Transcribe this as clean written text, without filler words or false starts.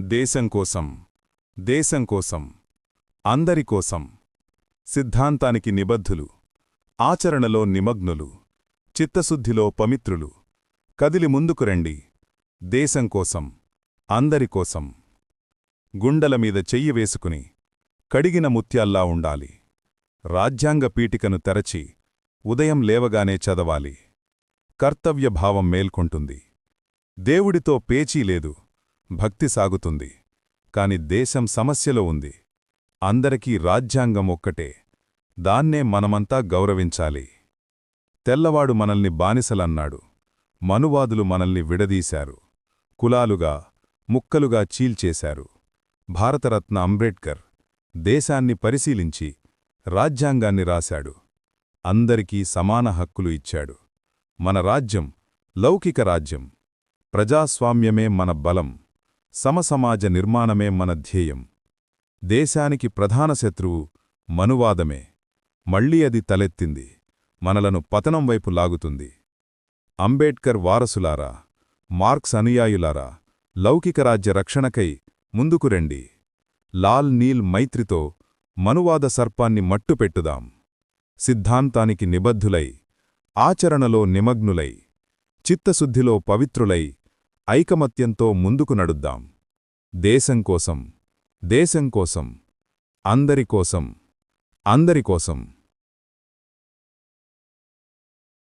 దేశం కోసం, దేశం కోసం, అందరి కోసం. సిద్ధాంతానికి నిబద్ధులు, ఆచరణలో నిమగ్నులు, చిత్తశుద్ధిలో పవిత్రులు. కదిలి ముందుకు రండి, దేశం కోసం, అందరి కోసం. గుండెలమీద చెయ్యి వేసుకుని కడిగిన ముత్యాల్లా ఉండాలి. రాజ్యాంగ పీఠికను తెరచి ఉదయం లేవగానే చదవాలి. కర్తవ్యభావం మేల్కొంటుంది. దేవుడితో పేచీలేదు, భక్తి సాగుతుంది. కాని దేశం సమస్యలో ఉంది. అందరికీ రాజ్యాంగం ఒక్కటే, దాన్నే మనమంతా గౌరవించాలి. తెల్లవాడు మనల్ని బానిసలన్నాడు, మనువాదులు మనల్ని విడదీశారు. కులాలుగా, ముక్కలుగా చీల్చేశారు. భారతరత్న అంబేడ్కర్ దేశాన్ని పరిశీలించి రాజ్యాంగాన్ని రాశాడు. అందరికీ సమాన హక్కులు ఇచ్చాడు. మన రాజ్యం లౌకిక రాజ్యం. ప్రజాస్వామ్యమే మన బలం. సమసమాజ నిర్మాణమే మన ధ్యేయం. దేశానికి ప్రధాన శత్రువు మనువాదమే. మళ్లీ అది తలెత్తింది, మనలను పతనం వైపు లాగుతుంది. అంబేడ్కర్ వారసులారా, మార్క్స్ అనుయాయులారా, లౌకిక రాజ్య రక్షణకై ముందుకు రండి. లాల్ నీల్ మైత్రితో మనువాద సర్పాన్ని మట్టుపెట్టుదాం. సిద్ధాంతానికి నిబద్ధులై, ఆచరణలో నిమగ్నులై, చిత్తశుద్ధిలో పవిత్రులై, ఐకమత్యంతో ముందుకు నడుద్దాం. దేశం కోసం, దేశం కోసం, అందరి కోసం, అందరి కోసం.